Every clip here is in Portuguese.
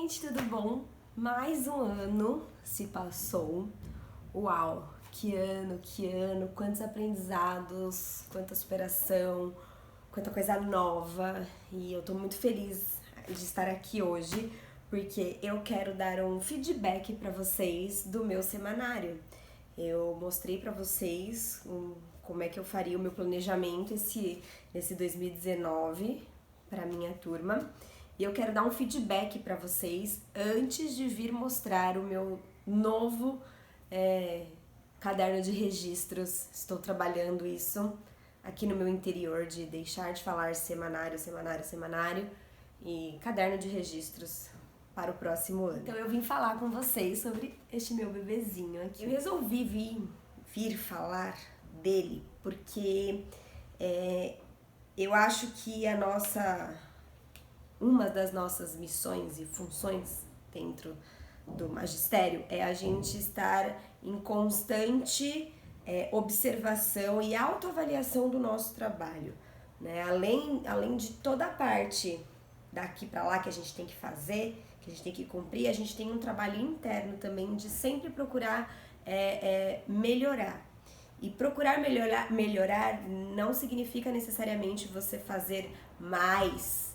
gente, tudo bom? Mais um ano se passou. Uau, que ano, quantos aprendizados, quanta superação, quanta coisa nova. E eu tô muito feliz de estar aqui hoje, porque eu quero dar um feedback pra vocês do meu semanário. Eu mostrei pra vocês como é que eu faria o meu planejamento nesse 2019 pra minha turma. E eu quero dar um feedback para vocês antes de vir mostrar o meu novo caderno de registros. Estou trabalhando isso aqui no meu interior, de deixar de falar semanário e caderno de registros para o próximo ano. Então eu vim falar com vocês sobre este meu bebezinho aqui. Eu resolvi vir falar dele porque eu acho que uma das nossas missões e funções dentro do magistério é a gente estar em constante observação e autoavaliação do nosso trabalho, né? Além de toda a parte daqui para lá que a gente tem que fazer, que a gente tem que cumprir, a gente tem um trabalho interno também de sempre procurar melhorar. E procurar melhorar não significa necessariamente você fazer mais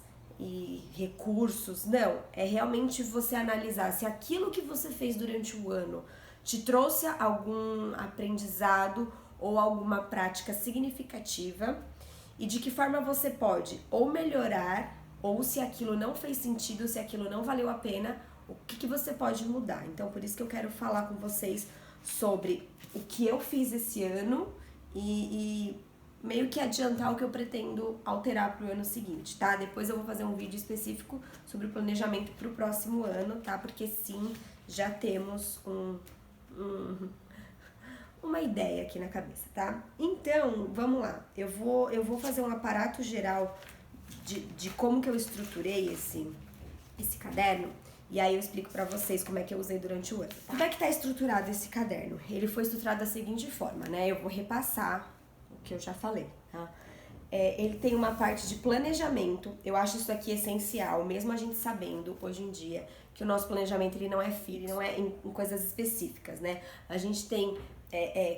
e recursos, não, é realmente você analisar se aquilo que você fez durante o ano te trouxe algum aprendizado ou alguma prática significativa e de que forma você pode ou melhorar, ou se aquilo não fez sentido, se aquilo não valeu a pena, o que você pode mudar. Então por isso que eu quero falar com vocês sobre o que eu fiz esse ano e meio que adiantar o que eu pretendo alterar pro ano seguinte, tá? Depois eu vou fazer um vídeo específico sobre o planejamento pro próximo ano, tá? Porque sim, já temos uma ideia aqui na cabeça, tá? Então, vamos lá. Eu vou fazer um aparato geral de como que eu estruturei esse caderno. E aí eu explico pra vocês como é que eu usei durante o ano. Tá? Como é que tá estruturado esse caderno? Ele foi estruturado da seguinte forma, né? Eu vou repassar que eu já falei, tá? Ele tem uma parte de planejamento. Eu acho isso aqui essencial, mesmo a gente sabendo hoje em dia que o nosso planejamento ele não é fixo, ele não é em coisas específicas, né? A gente tem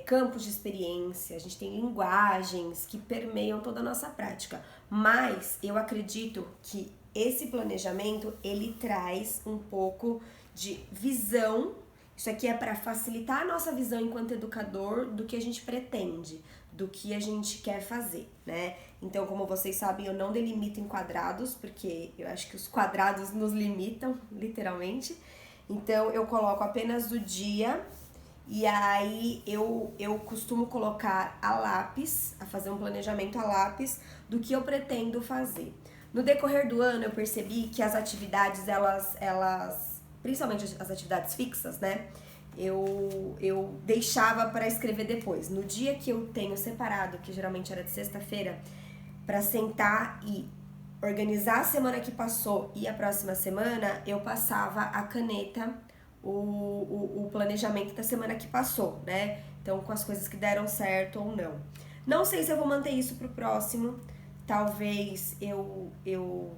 campos de experiência, a gente tem linguagens que permeiam toda a nossa prática, mas eu acredito que esse planejamento ele traz um pouco de visão. Isso aqui é para facilitar a nossa visão enquanto educador do que a gente pretende, do que a gente quer fazer, né? Então, como vocês sabem, eu não delimito em quadrados, porque eu acho que os quadrados nos limitam, literalmente. Então, eu coloco apenas o dia e aí eu costumo colocar a lápis, a fazer um planejamento a lápis do que eu pretendo fazer. No decorrer do ano, eu percebi que as atividades, elas principalmente as atividades fixas, né? Eu deixava para escrever depois. No dia que eu tenho separado, que geralmente era de sexta-feira, para sentar e organizar a semana que passou e a próxima semana, eu passava a caneta o planejamento da semana que passou, né? Então, com as coisas que deram certo ou não. Não sei se eu vou manter isso pro próximo. Talvez eu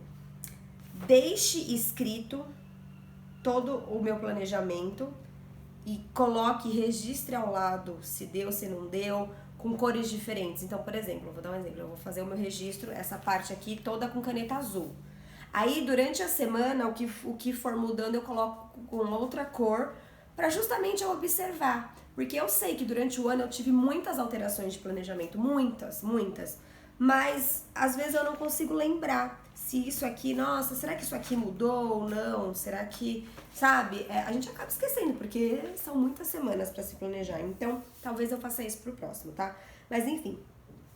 deixe escrito todo o meu planejamento e coloque, registre ao lado se deu, se não deu, com cores diferentes. Então, por exemplo, eu vou dar um exemplo, eu vou fazer o meu registro, essa parte aqui toda com caneta azul. Aí, durante a semana, o que for mudando, eu coloco com outra cor, para justamente eu observar. Porque eu sei que durante o ano eu tive muitas alterações de planejamento, muitas. Mas, às vezes, eu não consigo lembrar se isso aqui, nossa, será que isso aqui mudou ou não? Será que, sabe? A gente acaba esquecendo, porque são muitas semanas para se planejar. Então, talvez eu faça isso pro próximo, tá? Mas, enfim,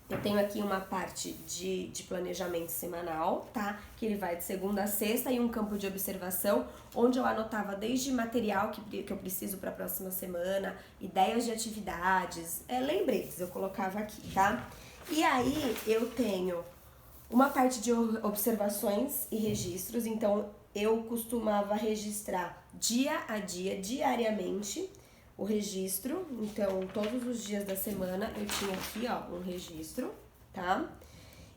eu tenho aqui uma parte de planejamento semanal, tá? Que ele vai de segunda a sexta e um campo de observação, onde eu anotava desde material que eu preciso para a próxima semana, ideias de atividades, lembretes, eu colocava aqui, tá? E aí eu tenho uma parte de observações e registros, então eu costumava registrar dia a dia, diariamente, o registro. Então todos os dias da semana eu tinha aqui, ó, um registro, tá?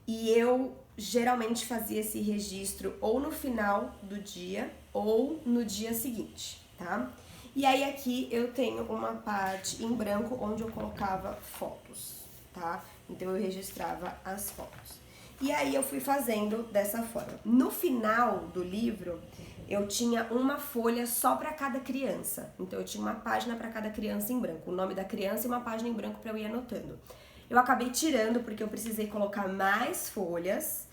E eu geralmente fazia esse registro ou no final do dia ou no dia seguinte, tá? E aí aqui eu tenho uma parte em branco onde eu colocava fotos, tá? Então eu registrava as fotos. E aí eu fui fazendo dessa forma. No final do livro, eu tinha uma folha só para cada criança. Então eu tinha uma página para cada criança em branco, o nome da criança e uma página em branco para eu ir anotando. Eu acabei tirando porque eu precisei colocar mais folhas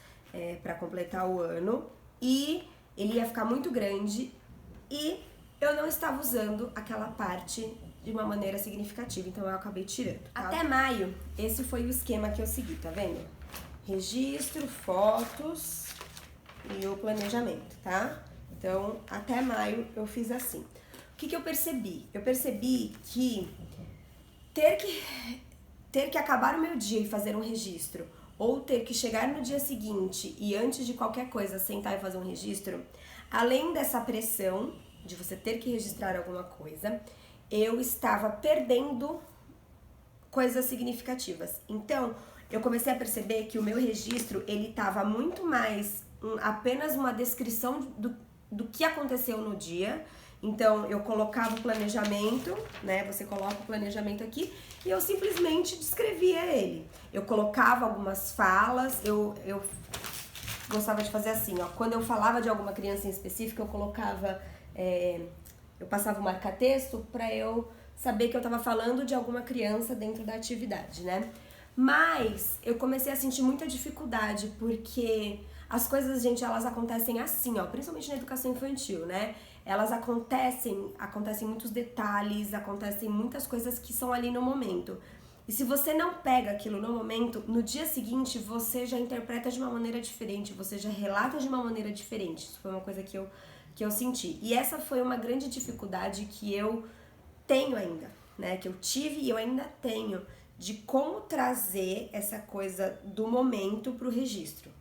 para completar o ano e ele ia ficar muito grande e eu não estava usando aquela parte de uma maneira significativa, então eu acabei tirando. Tá? Até maio, esse foi o esquema que eu segui, tá vendo? Registro, fotos e o planejamento, tá? Então, até maio eu fiz assim. O que eu percebi? Eu percebi que ter que acabar o meu dia e fazer um registro, ou ter que chegar no dia seguinte e antes de qualquer coisa sentar e fazer um registro, além dessa pressão de você ter que registrar alguma coisa, eu estava perdendo coisas significativas. Então, eu comecei a perceber que o meu registro, ele estava muito mais apenas uma descrição do que aconteceu no dia. Então, eu colocava o planejamento, né? Você coloca o planejamento aqui e eu simplesmente descrevia ele. Eu colocava algumas falas, eu gostava de fazer assim, ó. Quando eu falava de alguma criança em específico, eu colocava, eu passava o marca-texto para eu saber que eu tava falando de alguma criança dentro da atividade, né? Mas eu comecei a sentir muita dificuldade, porque as coisas, gente, elas acontecem assim, ó, principalmente na educação infantil, né? Elas acontecem muitos detalhes, acontecem muitas coisas que são ali no momento. E se você não pega aquilo no momento, no dia seguinte você já interpreta de uma maneira diferente, você já relata de uma maneira diferente. Isso foi uma coisa que eu senti. E essa foi uma grande dificuldade que eu tenho ainda, né? Que eu tive e eu ainda tenho, de como trazer essa coisa do momento para o registro.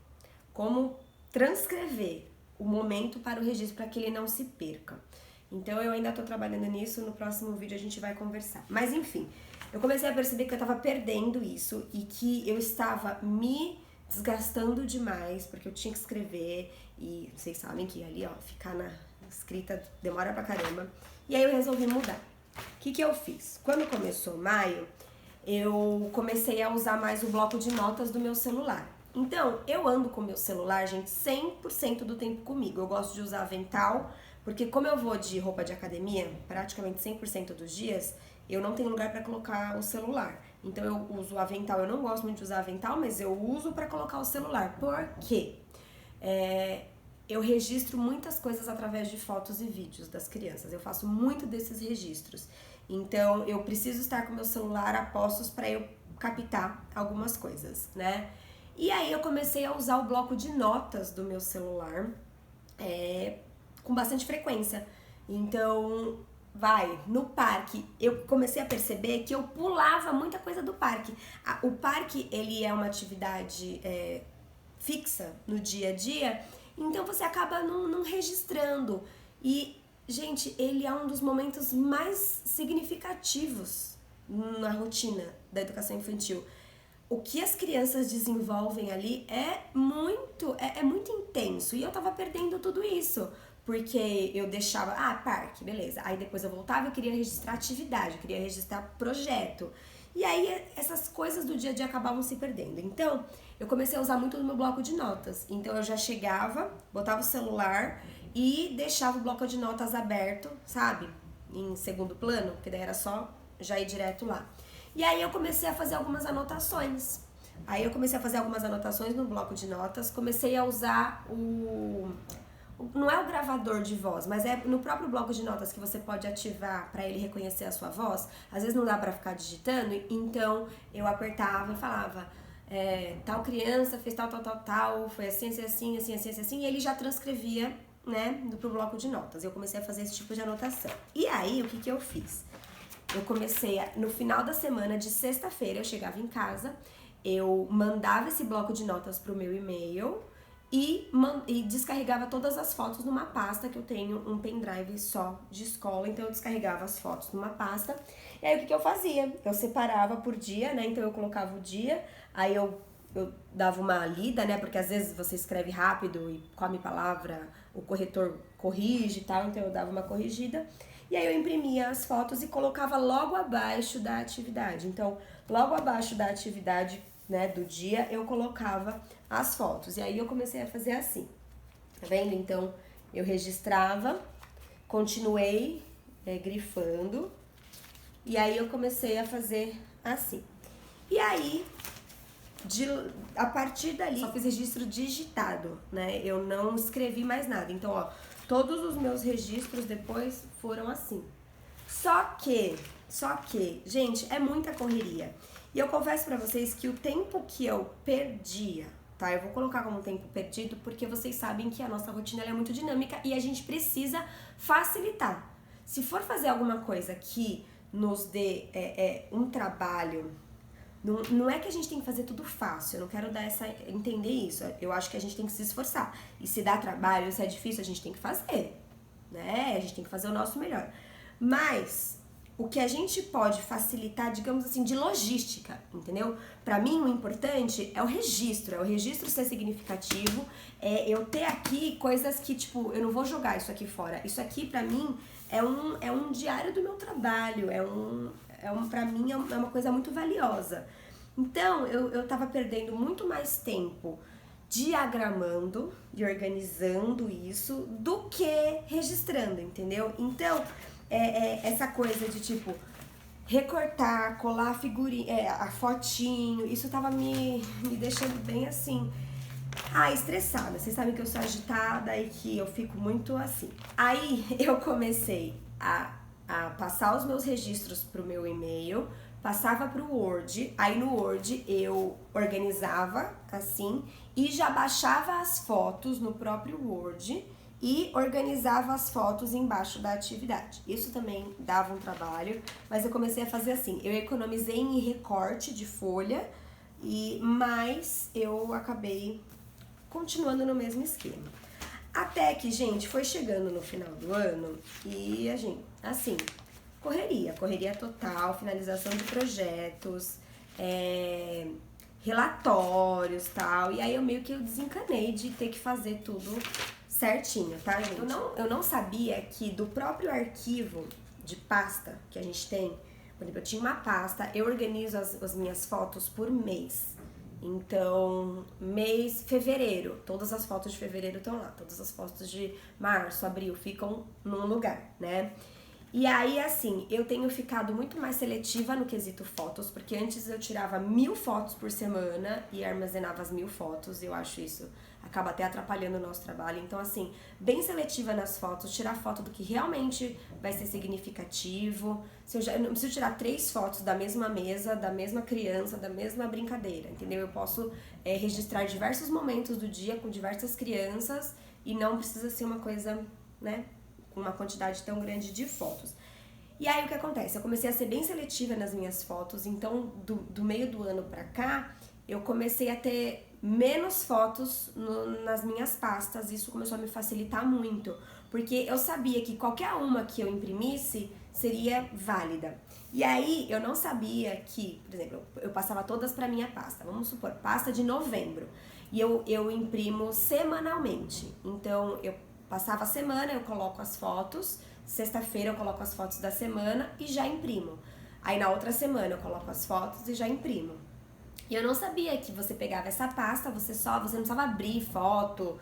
Como transcrever o momento para o registro, para que ele não se perca. Então eu ainda tô trabalhando nisso, no próximo vídeo a gente vai conversar. Mas enfim, eu comecei a perceber que eu tava perdendo isso e que eu estava me desgastando demais, porque eu tinha que escrever e vocês sabem que ali, ó, ficar na escrita demora pra caramba. E aí eu resolvi mudar. O que eu fiz? Quando começou maio, eu comecei a usar mais o bloco de notas do meu celular. Então, eu ando com o meu celular, gente, 100% do tempo comigo. Eu gosto de usar avental, porque como eu vou de roupa de academia, praticamente 100% dos dias, eu não tenho lugar para colocar o celular. Então, eu uso o avental. Eu não gosto muito de usar avental, mas eu uso para colocar o celular. Por quê? Eu registro muitas coisas através de fotos e vídeos das crianças. Eu faço muito desses registros. Então, eu preciso estar com o meu celular a postos para eu captar algumas coisas, né? E aí eu comecei a usar o bloco de notas do meu celular com bastante frequência. Então, no parque, eu comecei a perceber que eu pulava muita coisa do parque. O parque, ele é uma atividade fixa no dia a dia, então você acaba não registrando. E, gente, ele é um dos momentos mais significativos na rotina da educação infantil. O que as crianças desenvolvem ali é muito intenso. E eu tava perdendo tudo isso. Porque eu deixava, parque, beleza. Aí depois eu voltava e eu queria registrar atividade, eu queria registrar projeto. E aí essas coisas do dia a dia acabavam se perdendo. Então, eu comecei a usar muito no meu bloco de notas. Então eu já chegava, botava o celular e deixava o bloco de notas aberto, sabe? Em segundo plano, porque daí era só já ir direto lá. E aí eu comecei a fazer algumas anotações. No bloco de notas, comecei a usar não é o gravador de voz, mas é no próprio bloco de notas que você pode ativar para ele reconhecer a sua voz. Às vezes não dá para ficar digitando, então eu apertava e falava, tal criança fez tal, foi assim, e ele já transcrevia, né, pro bloco de notas. Eu comecei a fazer esse tipo de anotação. E aí, o que eu fiz? Eu comecei, no final da semana, de sexta-feira, eu chegava em casa, eu mandava esse bloco de notas pro meu e-mail e descarregava todas as fotos numa pasta, que eu tenho um pendrive só de escola, então eu descarregava as fotos numa pasta. E aí, o que eu fazia? Eu separava por dia, né? Então eu colocava o dia, aí eu eu dava uma lida, né? Porque às vezes você escreve rápido e come palavra, o corretor corrige e tal, então eu dava uma corrigida. E aí eu imprimia as fotos e colocava logo abaixo da atividade. Então, logo abaixo da atividade, né, do dia, eu colocava as fotos. E aí eu comecei a fazer assim, tá vendo? Então, eu registrava, continuei grifando, e aí eu comecei a fazer assim. E aí, a partir dali, só fiz registro digitado, né? Eu não escrevi mais nada. Então, ó, todos os meus registros depois foram assim. Só que, gente, é muita correria. E eu confesso pra vocês que o tempo que eu perdia, tá? Eu vou colocar como tempo perdido porque vocês sabem que a nossa rotina ela é muito dinâmica e a gente precisa facilitar. Se for fazer alguma coisa que nos dê um trabalho, não é que a gente tem que fazer tudo fácil, eu não quero entender isso. Eu acho que a gente tem que se esforçar. E se dá trabalho, se é difícil, a gente tem que fazer, né? A gente tem que fazer o nosso melhor. Mas o que a gente pode facilitar, digamos assim, de logística, entendeu? Pra mim, o importante é o registro ser significativo, eu ter aqui coisas que, tipo, eu não vou jogar isso aqui fora. Isso aqui, pra mim, é um diário do meu trabalho, pra mim, é uma coisa muito valiosa. Então, eu tava perdendo muito mais tempo diagramando e organizando isso do que registrando, entendeu? Então, essa coisa de, tipo, recortar, colar a figurinha, a fotinho, isso tava me deixando bem assim, estressada. Vocês sabem que eu sou agitada e que eu fico muito assim. Aí eu comecei a passar os meus registros pro meu e-mail, passava pro Word, aí no Word eu organizava assim e já baixava as fotos no próprio Word e organizava as fotos embaixo da atividade. Isso também dava um trabalho, mas eu comecei a fazer assim, eu economizei em recorte de folha, mas eu acabei continuando no mesmo esquema. Até que, gente, foi chegando no final do ano e a gente, assim, correria total, finalização de projetos, relatórios e tal. E aí eu meio que desencanei de ter que fazer tudo certinho, tá, gente? Eu não sabia que do próprio arquivo de pasta que a gente tem, por exemplo, eu tinha uma pasta, eu organizo as minhas fotos por mês. Então, fevereiro, todas as fotos de fevereiro estão lá, todas as fotos de março, abril ficam num lugar, né? E aí, assim, eu tenho ficado muito mais seletiva no quesito fotos, porque antes eu tirava 1000 fotos por semana e armazenava as 1000 fotos, eu acho isso acaba até atrapalhando o nosso trabalho. Então, assim, bem seletiva nas fotos, tirar foto do que realmente vai ser significativo. Eu não preciso tirar 3 fotos da mesma mesa, da mesma criança, da mesma brincadeira, entendeu? Eu posso registrar diversos momentos do dia com diversas crianças e não precisa ser uma coisa, né, com uma quantidade tão grande de fotos. E aí o que acontece? Eu comecei a ser bem seletiva nas minhas fotos, então do meio do ano pra cá, eu comecei a ter menos fotos nas minhas pastas, isso começou a me facilitar muito, porque eu sabia que qualquer uma que eu imprimisse seria válida. E aí eu não sabia que, por exemplo, eu passava todas para minha pasta, vamos supor, pasta de novembro, e eu imprimo semanalmente. Então eu passava a semana, eu coloco as fotos, sexta-feira eu coloco as fotos da semana e já imprimo. Aí na outra semana eu coloco as fotos e já imprimo. E eu não sabia que você pegava essa pasta, você não precisava abrir foto,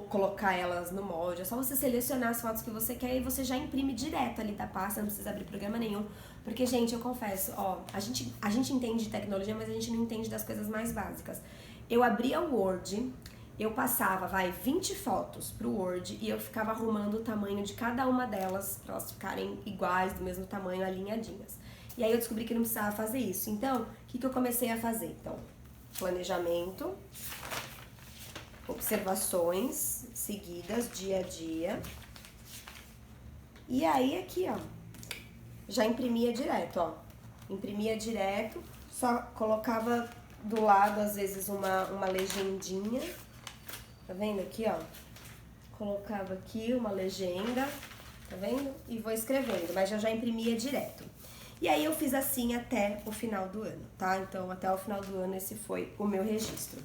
colocar elas no molde, é só você selecionar as fotos que você quer e você já imprime direto ali da pasta, não precisa abrir programa nenhum. Porque, gente, eu confesso, a gente entende de tecnologia, mas a gente não entende das coisas mais básicas. Eu abria o Word, eu passava, 20 fotos pro Word e eu ficava arrumando o tamanho de cada uma delas pra elas ficarem iguais, do mesmo tamanho, alinhadinhas. E aí eu descobri que não precisava fazer isso. Então, o que eu comecei a fazer? Então, planejamento, observações seguidas, dia a dia. E aí aqui, já imprimia direto, Imprimia direto, só colocava do lado, às vezes, uma legendinha. Tá vendo aqui, Colocava aqui uma legenda, tá vendo? E vou escrevendo, mas já imprimia direto. E aí eu fiz assim até o final do ano, tá? Então até o final do ano esse foi o meu registro.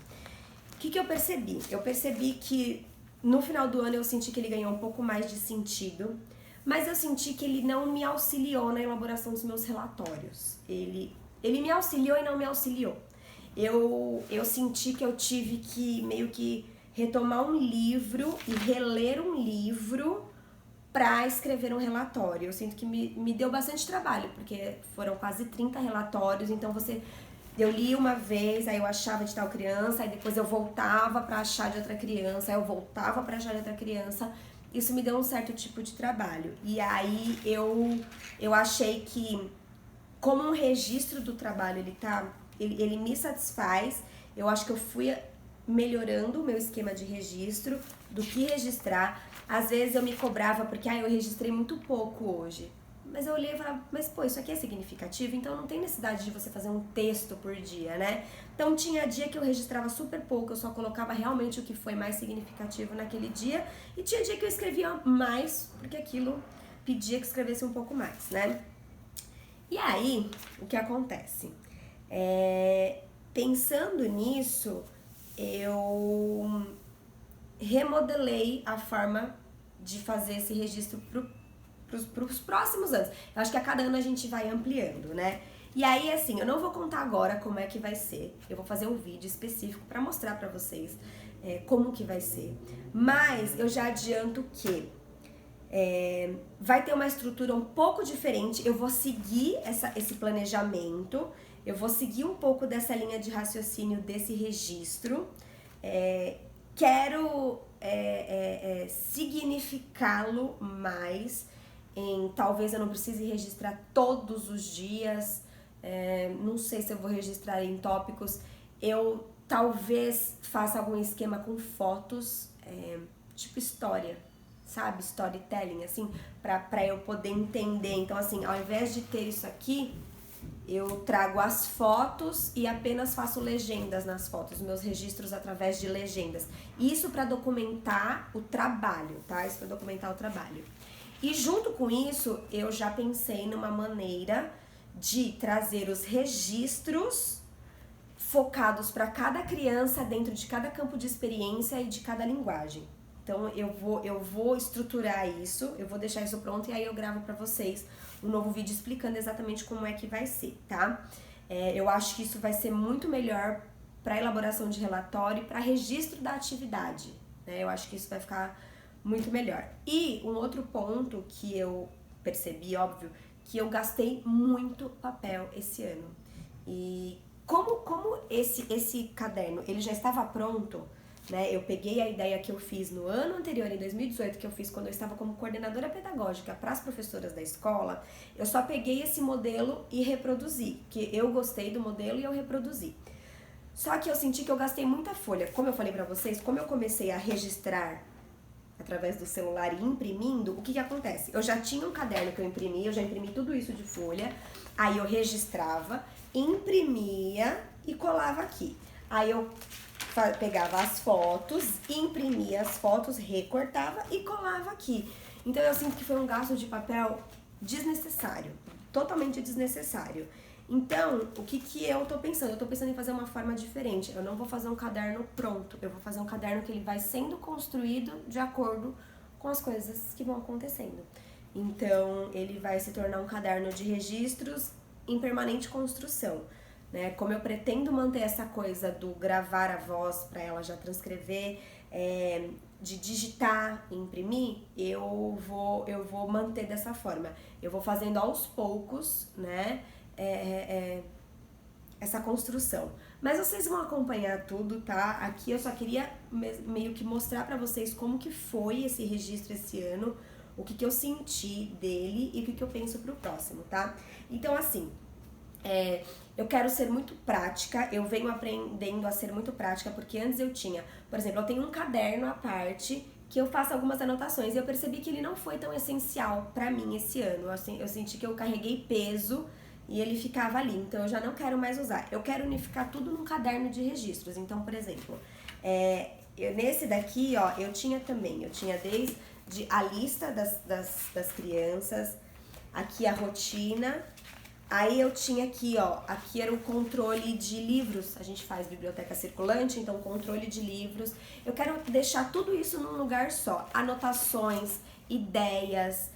O que eu percebi? Eu percebi que no final do ano eu senti que ele ganhou um pouco mais de sentido, mas eu senti que ele não me auxiliou na elaboração dos meus relatórios. Ele me auxiliou e não me auxiliou. Eu senti que eu tive que meio que retomar um livro e reler um livro para escrever um relatório. Eu sinto que me deu bastante trabalho, porque foram quase 30 relatórios, então eu li uma vez, aí eu achava de tal criança, aí depois eu voltava para achar de outra criança, aí eu voltava para achar de outra criança. Isso me deu um certo tipo de trabalho. E aí eu achei que, como um registro do trabalho, ele me satisfaz. Eu acho que eu fui melhorando o meu esquema de registro, do que registrar. Às vezes eu me cobrava porque eu registrei muito pouco hoje. Mas eu olhei e falava, mas pô, isso aqui é significativo, então não tem necessidade de você fazer um texto por dia, né? Então tinha dia que eu registrava super pouco, eu só colocava realmente o que foi mais significativo naquele dia. E tinha dia que eu escrevia mais, porque aquilo pedia que escrevesse um pouco mais, né? E aí, o que acontece? Pensando nisso, eu remodelei a forma de fazer esse registro para os próximos anos. Eu acho que a cada ano a gente vai ampliando, né? E aí, assim, eu não vou contar agora como é que vai ser. Eu vou fazer um vídeo específico para mostrar para vocês como que vai ser. Mas eu já adianto que vai ter uma estrutura um pouco diferente. Eu vou seguir esse planejamento. Eu vou seguir um pouco dessa linha de raciocínio desse registro. Quero significá-lo mais. Talvez eu não precise registrar todos os dias. Não sei se eu vou registrar em tópicos. Eu talvez faça algum esquema com fotos, tipo história, sabe? Storytelling, assim, pra eu poder entender. Então, assim, ao invés de ter isso aqui, eu trago as fotos e apenas faço legendas nas fotos, meus registros através de legendas. Isso para documentar o trabalho, tá? Isso para documentar o trabalho. E junto com isso, eu já pensei numa maneira de trazer os registros focados para cada criança dentro de cada campo de experiência e de cada linguagem. Então eu vou estruturar isso, eu vou deixar isso pronto e aí eu gravo para vocês um novo vídeo explicando exatamente como é que vai ser, tá? Eu acho que isso vai ser muito melhor para elaboração de relatório e para registro da atividade, né? Eu acho que isso vai ficar muito melhor. E um outro ponto que eu percebi, óbvio, que eu gastei muito papel esse ano. E como esse caderno, ele já estava pronto, né? Eu peguei a ideia que eu fiz no ano anterior, em 2018, que eu fiz quando eu estava como coordenadora pedagógica para as professoras da escola. Eu só peguei esse modelo e reproduzi, que eu gostei do modelo e eu reproduzi. Só que eu senti que eu gastei muita folha. Como eu falei para vocês, como eu comecei a registrar através do celular e imprimindo, o que acontece? Eu já tinha um caderno que eu imprimi, eu já imprimi tudo isso de folha, aí eu registrava, imprimia e colava aqui. Aí eu pegava as fotos, imprimia as fotos, recortava e colava aqui. Então eu sinto que foi um gasto de papel desnecessário, totalmente desnecessário. Então, o que eu tô pensando? Eu tô pensando em fazer uma forma diferente. Eu não vou fazer um caderno pronto, eu vou fazer um caderno que ele vai sendo construído de acordo com as coisas que vão acontecendo. Então, ele vai se tornar um caderno de registros em permanente construção, né? Como eu pretendo manter essa coisa do gravar a voz para ela já transcrever, de digitar e imprimir, eu vou manter dessa forma. Eu vou fazendo aos poucos, né? Essa construção. Mas vocês vão acompanhar tudo, tá? Aqui eu só queria meio que mostrar pra vocês como que foi esse registro esse ano, o que eu senti dele e o que eu penso pro próximo, tá? Então, assim, eu quero ser muito prática, eu venho aprendendo a ser muito prática, porque antes eu tinha, por exemplo, eu tenho um caderno à parte que eu faço algumas anotações e eu percebi que ele não foi tão essencial pra mim esse ano. Assim, eu senti que eu carreguei peso e ele ficava ali, então eu já não quero mais usar. Eu quero unificar tudo num caderno de registros. Então, por exemplo, nesse daqui, ó, eu tinha desde a lista das crianças, aqui a rotina, Aí eu tinha aqui, ó, aqui era o controle de livros, a gente faz biblioteca circulante, então controle de livros. Eu quero deixar tudo isso num lugar só, anotações, ideias,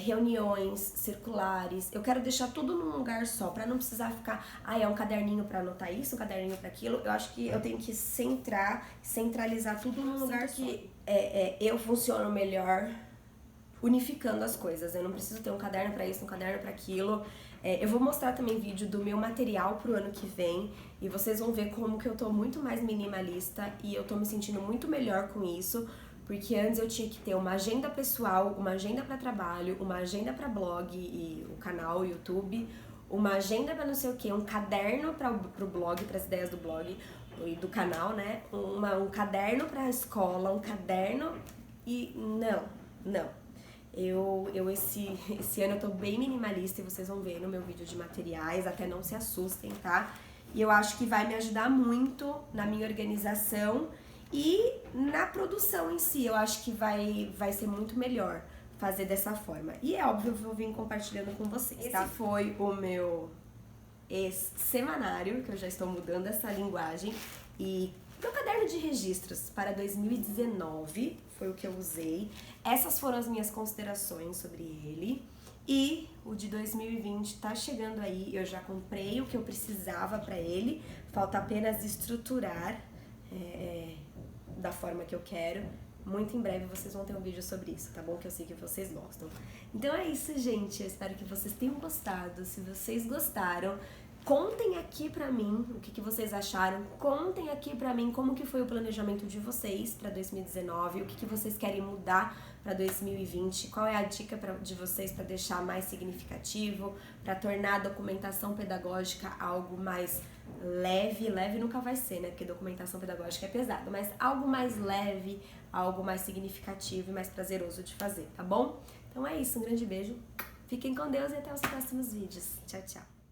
reuniões circulares, eu quero deixar tudo num lugar só, pra não precisar ficar, é um caderninho pra anotar isso, um caderninho pra aquilo. Eu acho que eu tenho que centralizar tudo num lugar só. Eu funciono melhor unificando as coisas, eu não preciso ter um caderno pra isso, um caderno pra aquilo. Eu vou mostrar também vídeo do meu material pro ano que vem e vocês vão ver como que eu tô muito mais minimalista e eu tô me sentindo muito melhor com isso, porque antes eu tinha que ter uma agenda pessoal, uma agenda pra trabalho, uma agenda pra blog e o canal, o YouTube, uma agenda pra não sei o que, um caderno pro blog, pras ideias do blog e do canal, né? Um caderno pra escola, um caderno e não. Esse ano eu tô bem minimalista e vocês vão ver no meu vídeo de materiais, até não se assustem, tá? E eu acho que vai me ajudar muito na minha organização e na produção em si. Eu acho que vai ser muito melhor fazer dessa forma. E é óbvio, eu vou vir compartilhando com vocês, tá? Esse foi o meu semanário, que eu já estou mudando essa linguagem. E meu caderno de registros para 2019 foi o que eu usei. Essas foram as minhas considerações sobre ele. E o de 2020 tá chegando aí. Eu já comprei o que eu precisava para ele. Falta apenas estruturar da forma que eu quero. Muito em breve vocês vão ter um vídeo sobre isso, tá bom? Que eu sei que vocês gostam. Então é isso, gente. Eu espero que vocês tenham gostado. Se vocês gostaram, contem aqui pra mim o que vocês acharam, contem aqui pra mim como que foi o planejamento de vocês pra 2019, o que vocês querem mudar pra 2020, qual é a dica de vocês pra deixar mais significativo, pra tornar a documentação pedagógica algo mais leve nunca vai ser, né, porque documentação pedagógica é pesado, mas algo mais leve, algo mais significativo e mais prazeroso de fazer, tá bom? Então é isso, um grande beijo, fiquem com Deus e até os próximos vídeos, tchau, tchau!